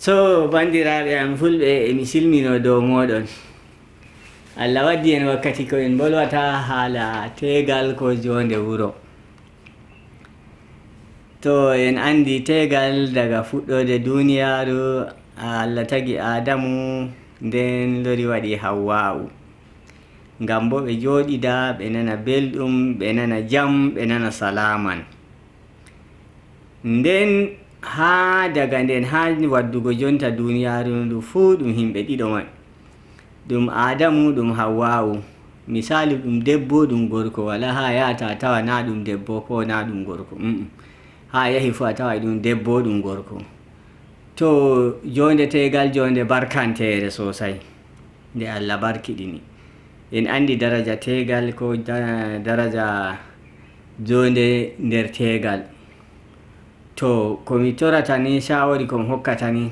So bandiraɓe am fulɓe emi silmino dow moɗon. Allah waddi en wakkati ko en bolwata haala tegal ko jonde wuro. To en andi tegal daga fuɗɗode duniyaru Allah tagi Adamu nden lori waɗi Hawwa'u. Ngam bo ɓe joɗida ɓe nana belɗum, ɓe nana jam, ɓe nana salaman. Nden daga nden waddugo jonta duniyaru ndu fuu ɗum himɓe ɗiɗo man. Ɗum Adamu ɗum Hawwa'u. Misali ɗum debbo ɗum gorko, wala ha yata tawa na ɗum debbo ko na ɗum gorko. Ha yahi fu a tawa ɗum debbo ɗum gorko. To jonde tegal jonde barkantere sosai nde Allah barkiɗini. En andi daraja tegal ko daraja jonde nder tegal. To komi torata ni shawari kom hokkata ni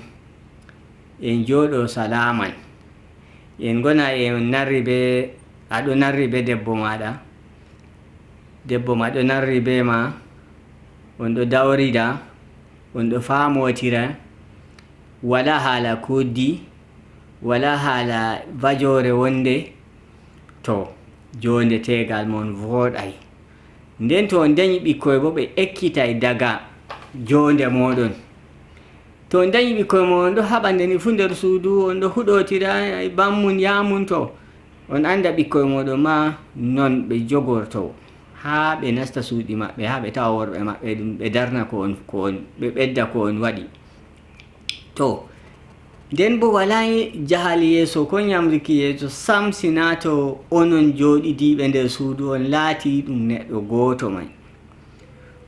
en joɗo salaman. En gona en narri be aɗo narri be debbo maɗa. Debbo ma ɗo narri be ma. On ɗo dawrida, on ɗo famotira. Wala hala koddi, wala hala bajore wonde. To jonde tegal mon voɗai. Nden to on dañi ɓikkoy bo ɓe ekkitai daga jonde moɗon. To on dañi ɓikkoy mo on ɗo haɓa ndeni fu nder suudu, on ɗo huɗotira bammun yamun, to on anda ɓikkoy moɗon ma non ɓe jogorto ha ɓe nasta suuɗi maɓɓe, ha ɓe tawa worɓe maɓɓe ɗum ɓe darna ko on ɓe ɓedda ko on waɗi. To nden bo wala jahal yeeso ko nyamriki yeeso sam sina to onon joɗidiɓe nder suudu on laati ɗum neɗɗo goto mai.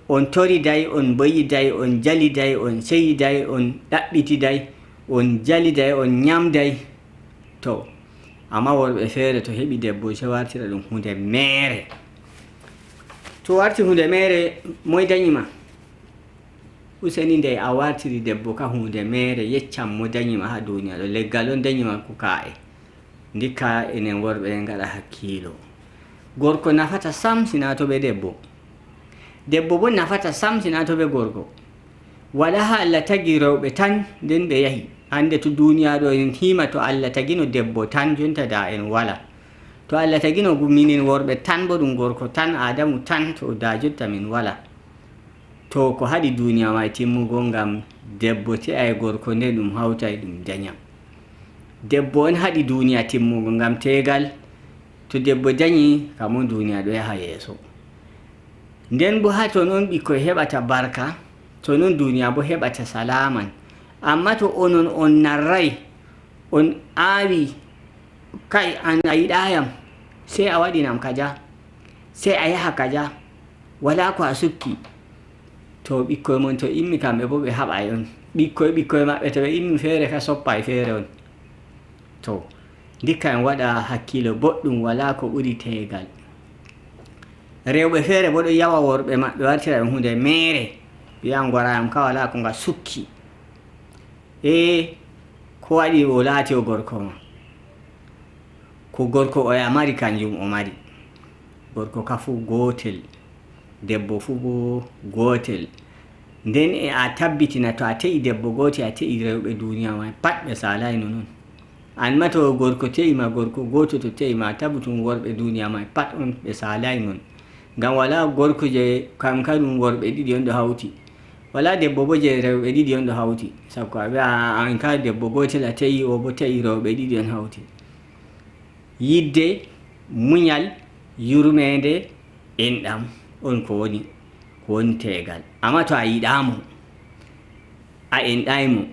On toriday, on boyiday, on jaliday, on seyiday, on ɗaɓɓitiday, on jaliday, on nyamday. To amma worɓe feere to heɓi debbo se wartira ɗum hunde mere. To warti hunde mere, moy dañima? Useni nde a wartiri debbo ka hunde mere, yeccam mo dañima ha duniya ɗo. Leggal on dañima ko ka'e. Ndikka enen worɓe en gaɗa hakkilo. Gorko nafata sam sina to ɓe debbo. Debbo bo nafata sam sina to ɓe gorko. Wala ha Allah tagi rewɓe tan nden ɓe yahi. Hande to duniya ɗo en hima to Allah tagino debbo tan jonta da en wala. To Allah tagino minin worɓe tan bo ɗum gorko tan, Adamu tan, to da jotta min wala. To ko haɗi duniya mai timmugo ngam debbo te'ai gorko nde ɗum hautai ɗum dañam. Debbo on haɗi duniya timmugo ngam tegal. To debbo dañi kamo duniya ɗo yaha yeeso. Nden bo ha to non ɓikkoy heɓata barka, to non duniya bo heɓata salaman. Amma to onon on narrai, on awi kai an a yiɗayam, sai a waɗinam kaja, sai a yaha kaja, wala ko a sukki. To ɓikkoy mon to immi kamɓe bo ɓe haɓay on. Ɓikkoy maɓɓe to ɓe immi feere ka soppay feere on. To ndikka en waɗa hakkilo boɗɗum, wala ko ɓuri tegal. Rewɓe feere bo ɗo yawa worɓe maɓɓe wartira ɗum hunde mere. Wiyan gorayam ka wala ko nga sukki. Ko waɗi o laati o gorko ma? Ko gorko o mari kanjum o mari. Gorko ka fu gotel, debbo fu bo gotel. Nden a tabbitina to a te'i debbo gotel, a te'i rewɓe duniya mai pat ɓe salai non. An ma to gorko te'ima gorko goto to te'ima, tabbutum worɓe duniya mai pat on ɓe salai non. Ngam wala gorko je kam kadum worɓe ɗiɗi on ɗo hauti. Wala debbo bo je rewɓe ɗiɗi on ɗo hauti. Sakko a wi'a an ka debbo gotel a te'i, o bo te'i rewɓe ɗiɗi on hauti. Yidde, muñal, yurmede, enɗam on ko woni tegal. Amma to a yiɗamo, a enɗaymo,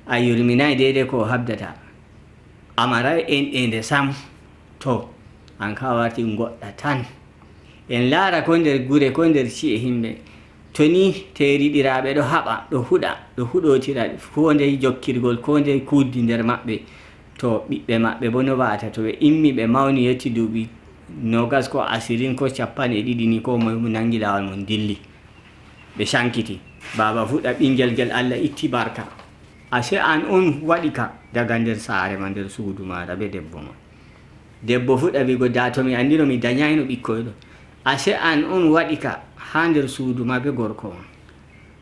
a yurminai daidai ko habdata, amara enɗede sam, to an ka warti goɗɗa tan. En laara ko nder gure ko nder ci'e himɓe, to ni teriɗiraɓe ɗo haɓa, ɗo huɗa, ɗo huɗotira ko nde jokkirgol, ko nde kuddi nder maɓɓe. To ɓiɓɓe maɓɓe bo no wa'ata to ɓe immi ɓe mawni yetti duuɓi 20 ko 20 ko 2 ni, ko mo nangi lawol mon dilli ɓe sankiti. Baba fuɗɗa ɓingel gel Allah itti barka. Ase an on waɗi ka daga nder saare ma, nder suudu maɗa be debbo ma. Debbo fuɗɗa wigo da to mi andino mi dañayno ɓikkoy ɗo. Ase an on waɗi ka ha nder suudu ma be gorko ma.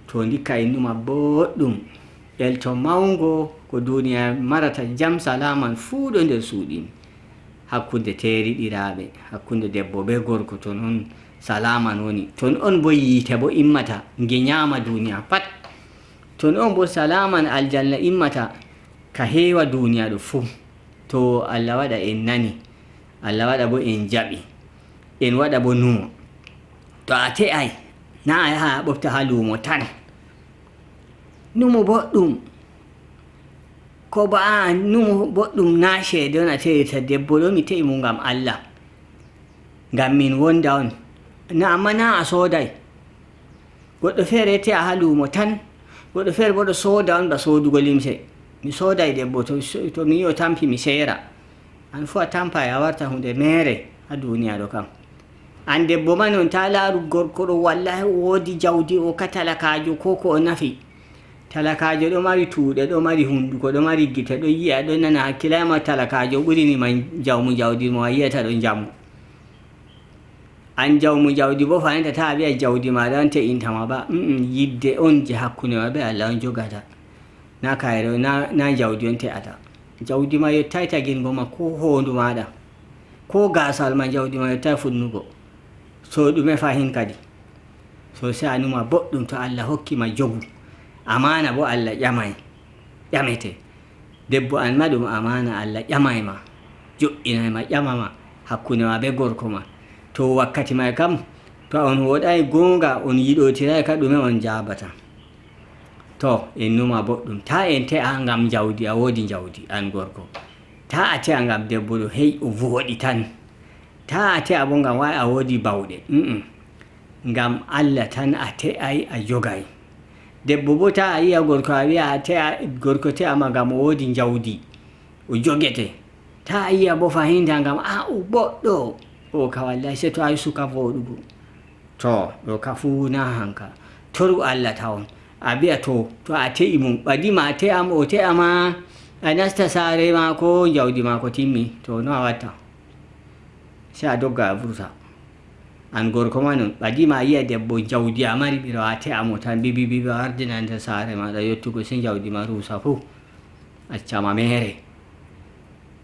To ndikka innuma boɗɗum elto mawngo ko duniya marata jam salaman fuu ɗo nder suuɗi hakkunde teriɗiraɓe, hakkunde debbo be gorko, ton on salaman woni, ton on bo yiite bo immata nge ñaama duniya pat, ton on bo salaman aljanna immata ka heewa duniya ɗo fuu. To Allah waɗa en nani, Allah waɗa bo en jaɓi, en waɗa bo numo. To a te'ay na a yaha a ɓofta ha luumo tan, numo boɗɗum, ko ba a numo boɗɗum na ceede on a te'irta. Debbo ɗo mi te'i mo ngam Allah, ngam min wonda on, na amma na a sooday. Goɗɗo feere te'a ha luumo tan, goɗɗo feere bo ɗo sooda on ba soodugo limse. Mi sooday debbo, to mi yi o tampi mi seera. An fu a tampa a warta hunde mere ha duniya ɗo kam. An debbo man on ta laaru gorko ɗo wallahi woodi jawdi o ka talakajo ko ko o nafi. Talakajo ɗo mari tuuɗe, ɗo mari hunduko, ɗo mari gite, ɗo yi'a, ɗo nana hakkilama. Talakajo ɓurini man jawmu jawdi mo a yiyata ɗo jamu. An jawmu jawdi bo fahinta ta a wi'a jawdi maɗa on te'intama ba. Yidde on je hakkunde ma be Allah on jogata, na kayre na jawdi on te'ata. Jawdi ma yettai tagingo ma ko hondu maɗa, ko gasal ma jawdi ma yettai funnugo. So ɗume fahin kadi. So sai a numa boɗɗum to Allah hokki ma jogu. Amana bo Allah ƴamete. Debbo an ma ɗum amana Allah ƴamay ma, jo'inay ma, ƴamama hakkunde ma be gorko ma. To wakkati may kam to on woɗay gonga, on yiɗotiray ka ɗume on jabata. To en numa boɗɗum, ta en te'a ngam jawdi, a woodi jawdi an gorko. Ta a te'a ngam debbo ɗo hey o voɗi tan. Ta a te'a bo ngam way a woodi bawɗe. Ngam Allah tan a te'ay a jogay. Debbo bo ta a yi'a gorko a wi'a a te'a gorko te'ama ngam o woodi jawdi o jogete. Ta a yi'a bo fahinta ngam o boɗɗo o ka wallahi se to ay suka voɗugo. To ɗo ka fuu na hanka. Toru Allah tawon. A bi'a to a te'i mum ɓadima a te'am, o te'ama, a nasta saare maako, jawdi maako timmi. To no a watta? Sai a dogga a vurta. An gorko ma non ɓadima a yi'a debbo jawdi a mari ɓiro a te'amo tan bibi a ardina nder saare maɗa yottugo sai jawdi ma rusa fuu, accama mere.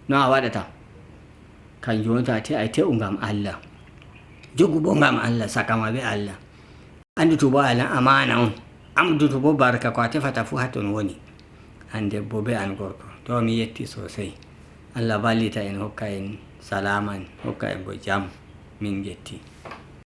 No a waɗata? Kanjum on to a te'ay te'u ngam Allah, jogu bo ngam Allah, sakama be Allah. Andutu bo Allah amana on, amdutu bo barka ko a tefata fu ha ton woni. An debbo be an gorko. To mi yetti sosai. Allah vallita en, hokka en salaman, hokka en bo jam. Min yetti.